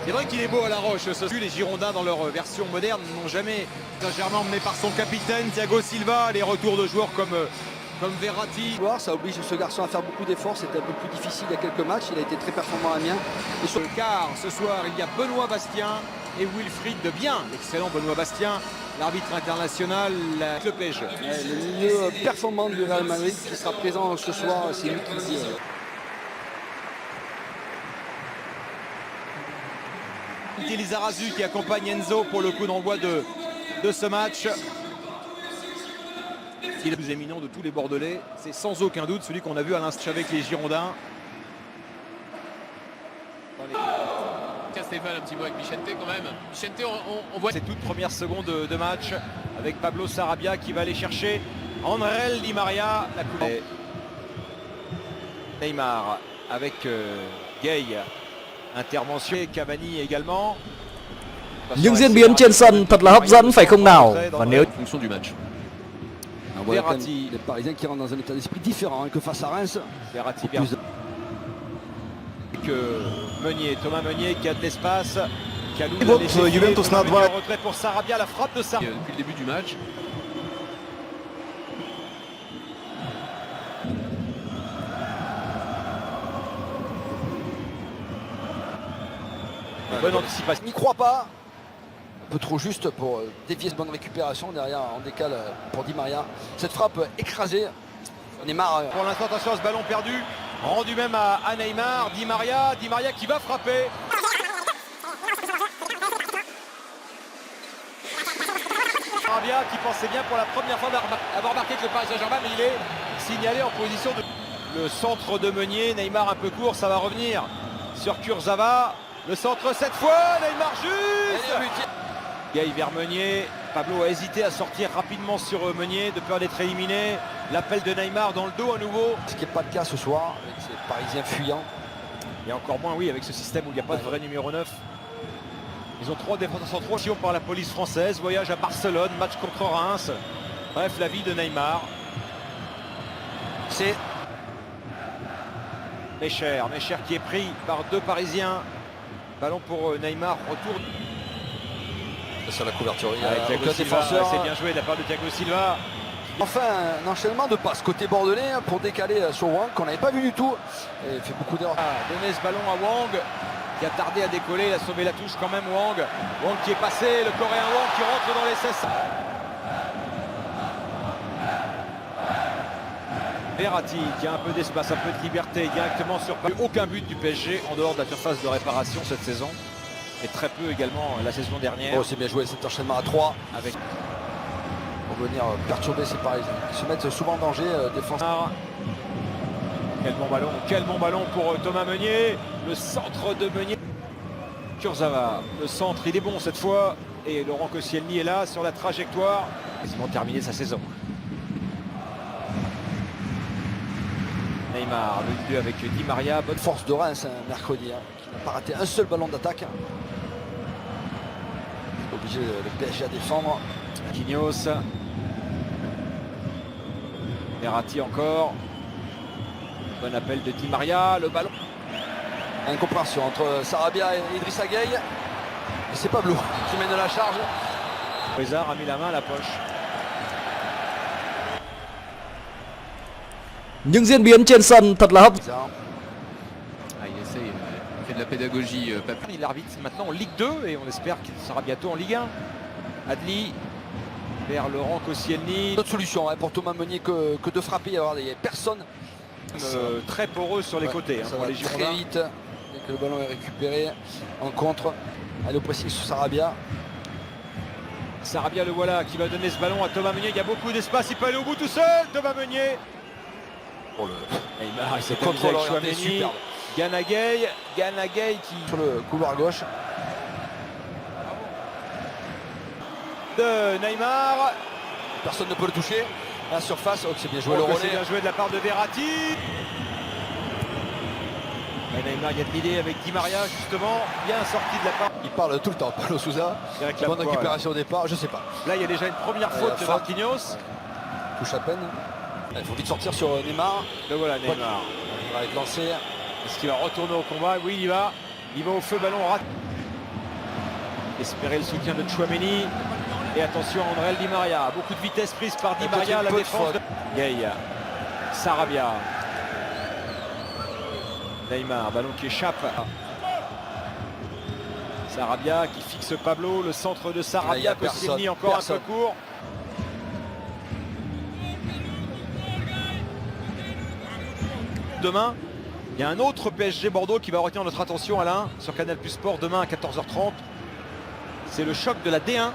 C'est vrai qu'il est beau à la roche. Les Girondins dans leur version moderne n'ont jamais Saint-Germain emmené par son capitaine Thiago Silva. Les retours de joueurs comme Verratti. Ça oblige ce garçon à faire beaucoup d'efforts. C'était un peu plus difficile il y a quelques matchs. Il a été très performant à Amiens. Car ce soir il y a Benoît Bastien et Wilfried de Bien. L'excellent Benoît Bastien, l'arbitre international, le PSG. Le milieu performant du Real Madrid qui sera présent ce soir, c'est lui qui dit. Lizarazu qui accompagne Enzo pour le coup d'envoi de ce match. Il est le plus éminent de tous les Bordelais, c'est sans aucun doute celui qu'on a vu à l'instant avec les Girondins. Stéphane, un petit mot avec Michente quand même. Michente, on voit ces toutes premières secondes de match avec Pablo Sarabia qui va aller chercher André Di Maria. La coupe. Neymar avec Gay. Intervention Cavani également. Những diễn biến trên sân thật là hấp dẫn phải không nào? Và nếu fonction du match. On voit Verratti, les Parisiens qui rentrent dans un état d'esprit différent que face à Reims. Verratti que Meunier, Thomas Meunier qui a de l'espace. Juventus na 2. Retrait pour Sarabia, la frappe de Sarabia. Depuis le début du match. Bonne anticipation. Il n'y croit pas. Un peu trop juste pour dévier cette bonne récupération. Derrière, on décale pour Di Maria. Cette frappe écrasée. Neymar. Pour l'instant, attention à ce ballon perdu. Rendu même à Neymar. Di Maria qui va frapper. Sarabia qui pensait bien pour la première fois avoir marqué que le Paris Saint-Germain, mais il est signalé en position de... Le centre de Meunier, Neymar un peu court, ça va revenir sur Kurzawa. Le centre cette fois, Neymar juste. Gay vers Meunier. Pablo a hésité à sortir rapidement sur Meunier de peur d'être éliminé. L'appel de Neymar dans le dos à nouveau. Ce qui n'est pas le cas ce soir avec ces Parisiens fuyants. Et encore moins oui avec ce système où il n'y a pas de vrai numéro 9. Ils ont 3 défenseurs centraux par la police française. Voyage à Barcelone, match contre Reims. Bref, la vie de Neymar. C'est Mecher qui est pris par 2 Parisiens. Ballon pour Neymar, retour. Sur la couverture, il y a Thiago Silva, c'est bien joué de la part de Thiago Silva. Enfin, un enchaînement de passes côté bordelais pour décaler sur Wang qu'on n'avait pas vu du tout. Et il fait beaucoup d'erreurs. Donner ce ballon à Wang qui a tardé à décoller, il a sauvé la touche quand même Wang. Wang qui est passé, le Coréen Wang qui rentre dans les 16. Verratti qui a un peu d'espace, un peu de liberté directement sur aucun but du PSG en dehors de la surface de réparation cette saison. Et très peu également la saison dernière. Oh, c'est bien joué cet enchaînement à 3 avec pour venir perturber ces Parisiens. Ils se mettent souvent en danger défensivement. Quel bon ballon pour Thomas Meunier. Le centre de Meunier. Kurzawa, le centre, il est bon cette fois. Et Laurent Koscielny est là sur la trajectoire. Quasiment terminé sa saison. Neymar, le 2 avec Di Maria. Bonne force de Reims mercredi, qui n'a pas raté un seul ballon d'attaque. Obligé le PSG à défendre. Quinhos. Verratti encore. Bon appel de Di Maria, le ballon. Incompréhension entre Sarabia et Idrissa Gueye. Et c'est Pablo qui mène la charge. Huizar a mis la main à la poche. những diễn biến trên sân thật là hấp dẫn. Il essaye, il fait de la pédagogie. Il arbitre maintenant en Ligue 2 et on espère qu'il sera bientôt en Ligue 1. Adli vers Laurent Koscielny. D'autres solutions pour Thomas Meunier que de frapper. Il n'y a personne. Très poreux sur les côtés ça pour va les Girondins. Très vite dès que le ballon est récupéré en contre. Allez au pressing sur Sarabia. Sarabia le voilà qui va donner ce ballon à Thomas Meunier. Il y a beaucoup d'espace, il peut aller au bout tout seul. Thomas Meunier. Oh, Neymar, c'est contrôle orienté superbe. Gana Gueye qui sur le couloir gauche de Neymar. Personne ne peut le toucher. À la surface, c'est bien joué Oh, le relais. C'est bien joué de la part de Verratti. Et Neymar, il y a de l'idée avec Di Maria justement, bien sorti de la part. Il parle tout le temps, Paulo Sousa. Bonne récupération au départ, je sais pas. Là, il y a déjà une première faute de Marquinhos. Touche à peine. Il faut vite sortir sur Neymar. Le voilà Neymar. Il va être lancé. Est-ce qu'il va retourner au combat? Oui, il y va. Il va au feu, ballon raté. Espérer le soutien de Tchouaméni. Et attention à André Di Maria. Beaucoup de vitesse prise par Di Maria. La défense de Gay. Sarabia. Neymar, ballon qui échappe. Sarabia qui fixe Pablo. Le centre de Sarabia. Koscielny encore un peu court. Demain, il y a un autre PSG Bordeaux qui va retenir notre attention, Alain, sur Canal Plus Sport demain à 14h30. C'est le choc de la D1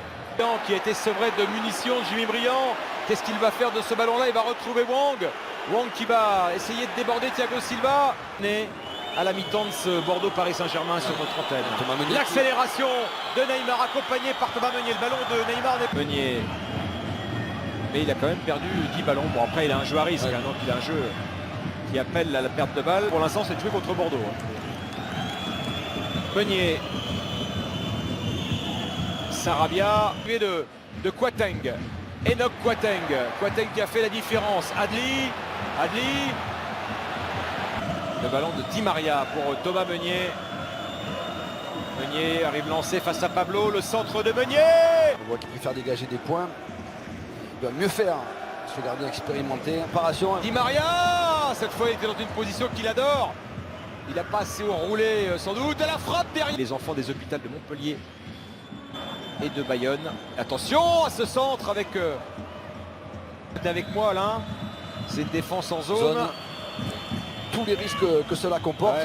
qui a été sevré de munitions. Jimmy Briand, qu'est-ce qu'il va faire de ce ballon-là? Il va retrouver Wang. Wang qui va essayer de déborder Thiago Silva. Né à la mi-temps de ce Bordeaux-Paris Saint-Germain sur notre antenne. L'accélération de Neymar accompagné par Thomas Meunier. Le ballon de Neymar Meunier. Mais il a quand même perdu 10 ballons. Bon, après, il a un jeu à risque. Ouais. Donc il a un jeu qui appelle à la perte de balle. Pour l'instant, c'est de jouer contre Bordeaux. Meunier. Sarabia. De Kouateng. Enoch Kouateng. Kouateng qui a fait la différence. Adli. Le ballon de Di Maria pour Thomas Meunier. Meunier arrive lancé face à Pablo. Le centre de Meunier. On voit qu'il préfère dégager des points. Il doit mieux faire. Ce gardien expérimenté. Paration. Di Maria. Cette fois, il était dans une position qu'il adore. Il n'a pas assez roulé sans doute. À la frappe derrière. Les enfants des hôpitaux de Montpellier et de Bayonne. Attention à ce centre avec moi, Alain. C'est une défense en zone. Tous les risques que cela comporte.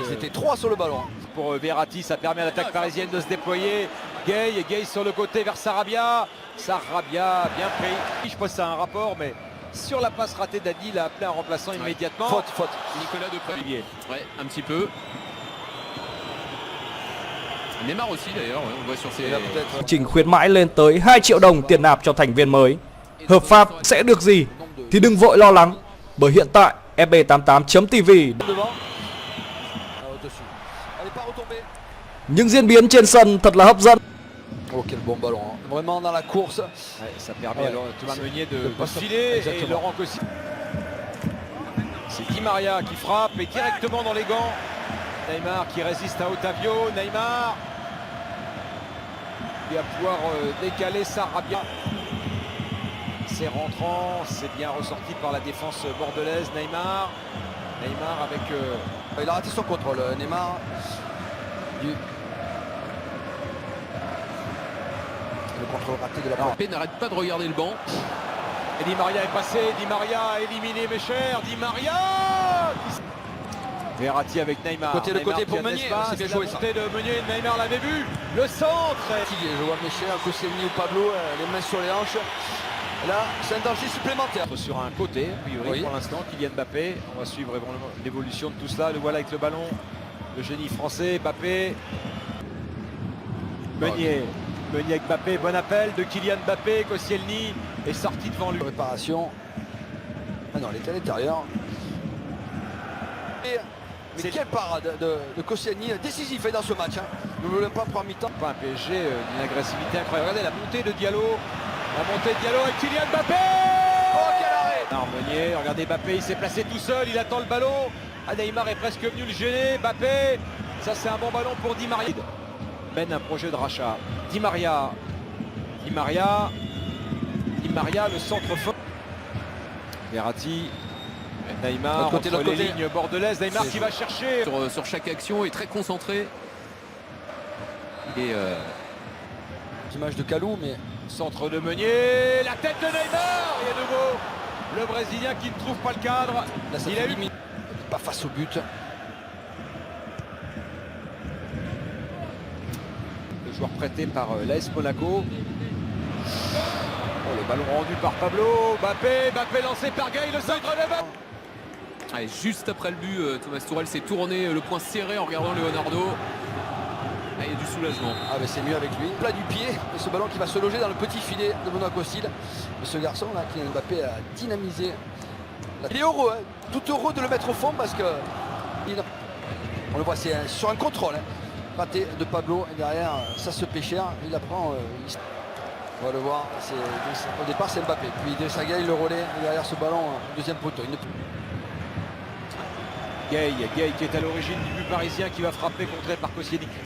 Ils étaient 3 sur le ballon. Pour Verratti, ça permet à l'attaque parisienne de se déployer. Gay sur le côté vers Sarabia. Sarabia bien pris. Je pense que ça a un rapport, mais sur la passe ratée d'Adi, il a appelé un remplaçant immédiatement. Faute. Nicolas Depré. Ouais, un petit peu. Neymar aussi d'ailleurs, on voit sur ses... Trình khuyến mãi lên tới 2 triệu đồng tiền nạp cho thành viên mới. Hợp pháp sẽ được gì thì đừng vội lo lắng, bởi hiện tại FB88.tv những diễn biến trên sân thật là hấp dẫn. Oh, quel bon ballon, hein. Vraiment dans la course. Ouais, ça permet à Thomas Meunier de filer et Laurent Koscielny. C'est Di Maria qui frappe et directement dans les gants. Neymar qui résiste à Otavio. Neymar qui va pouvoir décaler Sarabia. C'est rentrant, c'est bien ressorti par la défense bordelaise. Neymar avec... Il a raté son contrôle, Neymar. Le contrôle raté de la part. Mbappé n'arrête pas de regarder le banc. Et Di Maria est passé, Di Maria a éliminé mes chers. Di Maria Verratti avec Neymar. Le côté pour Meunier, c'est bien joué ça. De Meunier, Neymar l'avait vu. Le centre. Je vois mes chers, Koscielny ou Pablo, les mains sur les hanches. Là, c'est un danger supplémentaire. Sur un côté, a priori, pour l'instant, Kylian Mbappé. On va suivre l'évolution de tout cela. Le voilà avec le ballon. Le génie français, Mbappé. Meunier avec Mbappé, bon appel de Kylian Mbappé. Koscielny est sorti devant lui. Réparation. Ah non, elle était à l'intérieur. Mais quelle parade de Koscielny, décisif dans ce match. Ne voulons pas prendre mi-temps. Pas un PSG d'une agressivité incroyable. Regardez la montée de Diallo. Avec Kylian Mbappé. Oh, quel arrêt! Meunier, regardez Mbappé, il s'est placé tout seul, il attend le ballon. Neymar est presque venu le gêner. Mbappé, ça c'est un bon ballon pour Di Maria. Mène un projet de rachat. Di Maria, le centre fort. Verratti. Neymar côté, entre les lignes bordelaises. Neymar qui va chercher. Sur chaque action, est très concentré. Et image de Kalou, mais... Centre de Meunier, la tête de Neymar. Et à nouveau, le Brésilien qui ne trouve pas le cadre. Là, ça fait limite. Pas face au but. Le joueur prêté par l'AS Monaco. Oh, le ballon rendu par Pablo. Mbappé lancé par Gay, le centre de Mbappé. Allez, juste après le but, Thomas Tuchel s'est tourné, le poing serré en regardant Leonardo. Ah, il y a du soulagement. Ah, mais c'est mieux avec lui. Plat du pied, et ce ballon qui va se loger dans le petit filet de Benoît Costil. Et ce garçon là, Kylian Mbappé, a dynamisé. Il est heureux, hein, tout heureux de le mettre au fond parce que on le voit, c'est sur un contrôle. Raté de Pablo et derrière, ça se pêche. Il apprend. On va le voir. Au départ, c'est Mbappé. Puis Idrissa Gueye, le relais et derrière ce ballon, deuxième poteau. Gay qui est à l'origine du but parisien qui va frapper contré par Koscielny.